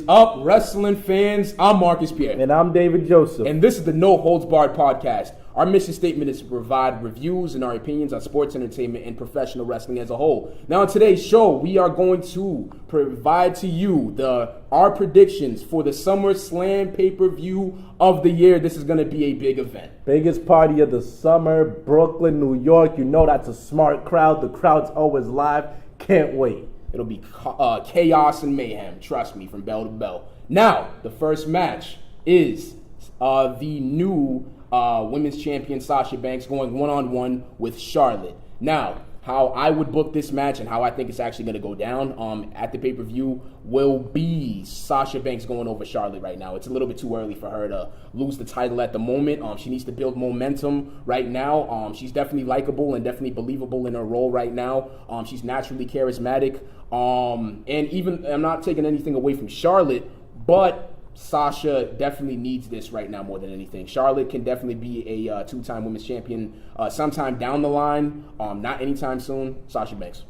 up, wrestling fans? I'm Marcus Pierre. And I'm David Joseph. And this is the No Holds Barred podcast. Our mission statement is to provide reviews and our opinions on sports, entertainment, and professional wrestling as a whole. Now, on today's show, we are going to provide to you our predictions for the Summerslam pay-per-view of the year. This is going to be a big event. Biggest party of the summer, Brooklyn, New York. You know that's a smart crowd. The crowd's always live. Can't wait. It'll be chaos and mayhem, trust me, from bell to bell. Now, the first match is the new women's champion Sasha Banks going one-on-one with Charlotte. Now, how I would book this match and how I think it's actually going to go down at the pay-per-view will be Sasha Banks going over Charlotte right now. It's a little bit too early for her to lose the title at the moment. She needs to build momentum right now. She's definitely likable and definitely believable in her role right now. She's naturally charismatic. And even, I'm not taking anything away from Charlotte, but Sasha definitely needs this right now more than anything. Charlotte can definitely be a two-time women's champion sometime down the line, not anytime soon. Sasha Banks.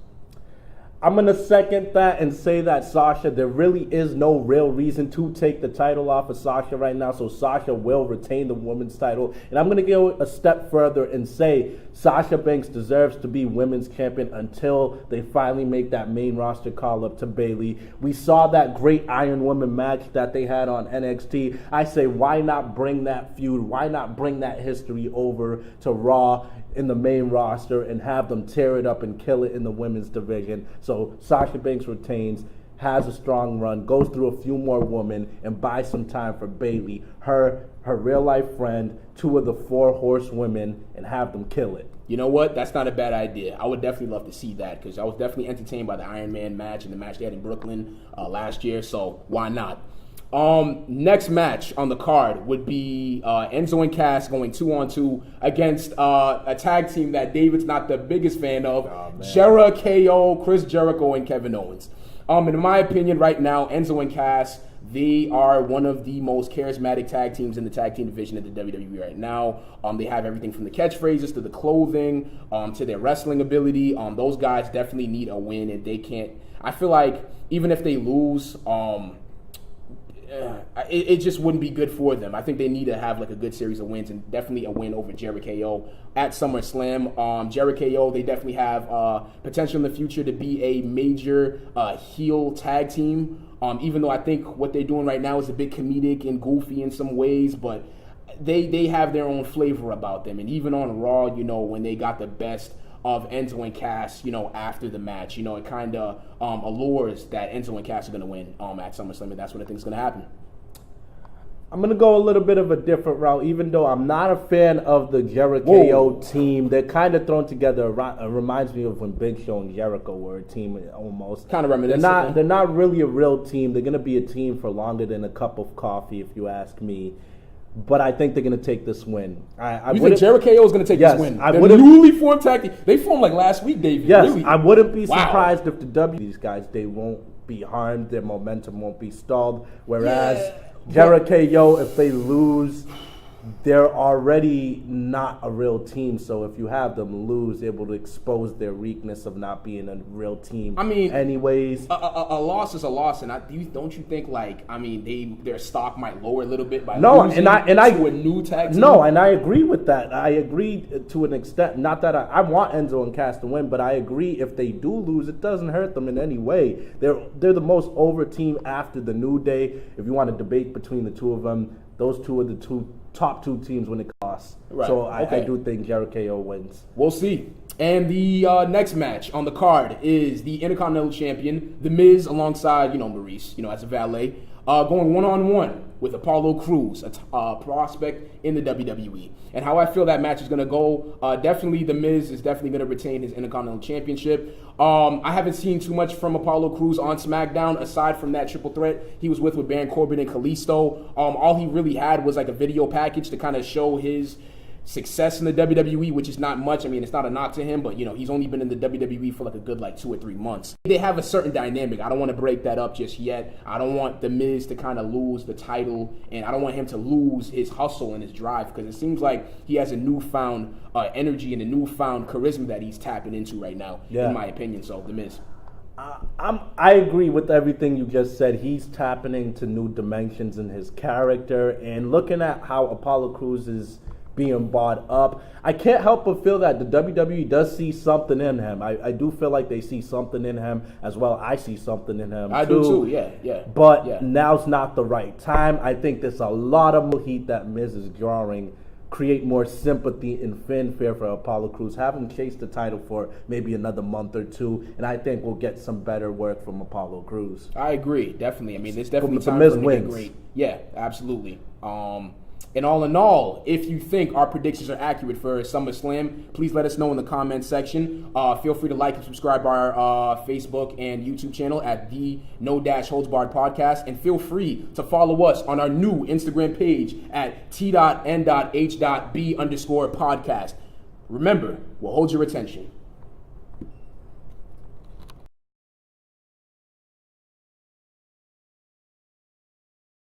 I'm going to second that and say that Sasha, there really is no real reason to take the title off of Sasha right now, so Sasha will retain the women's title. And I'm going to go a step further and say Sasha Banks deserves to be women's champion until they finally make that main roster call-up to Bayley. We saw that great Iron Woman match that they had on NXT. I say, why not bring that feud? Why not bring that history over to Raw in the main roster and have them tear it up and kill it in the women's division? So Sasha Banks retains, has a strong run, goes through a few more women, and buys some time for Bayley, her real-life friend, two of the four horsewomen, and have them kill it. You know what? That's not a bad idea. I would definitely love to see that because I was definitely entertained by the Iron Man match and the match they had in Brooklyn last year, so why not? Next match on the card would be Enzo and Cass going 2-on-2 against a tag team that David's not the biggest fan of, JeriKO, Chris Jericho, and Kevin Owens. In my opinion, right now, Enzo and Cass, they are one of the most charismatic tag teams in the tag team division at the WWE right now. They have everything from the catchphrases to the clothing to their wrestling ability. Those guys definitely need a win, and they can't. I feel like even if they lose, it just wouldn't be good for them. I think they need to have like a good series of wins and definitely a win over JeriKO at SummerSlam. JeriKO, they definitely have potential in the future to be a major heel tag team. Even though I think what they're doing right now is a bit comedic and goofy in some ways, but they have their own flavor about them. And even on Raw, when they got the best of Enzo and Cass, after the match, it kind of allures that Enzo and Cass are going to win at SummerSlam, and that's what I think is going to happen. I'm going to go a little bit of a different route, even though I'm not a fan of the JeriKO team. They're kind of thrown together. It reminds me of when Big Show and Jericho were a team almost. Kind of reminiscent. They're not really a real team. They're going to be a team for longer than a cup of coffee, if you ask me. But I think they're going to take this win. You think JeriKO is going to take this win? They're newly formed tag team. They formed like last week, David. Yes, really? I wouldn't be surprised if these guys, they won't be harmed. Their momentum won't be stalled. Whereas JeriKO, if they lose, they're already not a real team. So if you have them lose, able to expose their weakness of not being a real team. I mean, anyways, a loss is a loss, and don't you think their stock might lower a little bit by losing to a new tag team? No, and I agree with that. I agree to an extent. Not that I want Enzo and Cass to win, but I agree if they do lose, it doesn't hurt them in any way. They're the most over team after the New Day. If you want to debate between the two of them, those two are the top two teams when it costs. Right. So I do think JeriKO wins. We'll see. And the next match on the card is the Intercontinental Champion, The Miz, alongside, Maurice, as a valet, going one-on-one with Apollo Crews, a prospect in the WWE. And how I feel that match is going to go, definitely The Miz is definitely going to retain his Intercontinental Championship. I haven't seen too much from Apollo Crews on SmackDown aside from that triple threat he was with Baron Corbin and Kalisto. All he really had was like a video package to kind of show his success in the WWE, which is not much. I mean, it's not a knock to him, but, he's only been in the WWE for like a good 2 or 3 months. They have a certain dynamic. I don't want to break that up just yet. I don't want The Miz to kind of lose the title, and I don't want him to lose his hustle and his drive, because it seems like he has a newfound energy and a newfound charisma that he's tapping into right now, in my opinion. So, The Miz. I agree with everything you just said. He's tapping into new dimensions in his character, and looking at how Apollo Crews is being bought up, I can't help but feel that the WWE does see something in him. I do feel like they see something in him as well. I see something in him. I do too. Yeah. But now's not the right time. I think there's a lot of heat that Miz is drawing. Create more sympathy and fanfare for Apollo Crews. Have him chase the title for maybe another month or two, and I think we'll get some better work from Apollo Crews. I agree, definitely. I mean, there's definitely The time Miz for him to get great. Yeah, absolutely. And all in all, if you think our predictions are accurate for SummerSlam, please let us know in the comments section. Feel free to like and subscribe our Facebook and YouTube channel at the No Dash Holds Barred Podcast. And feel free to follow us on our new Instagram page at t.n.h.b_podcast. Remember, we'll hold your attention.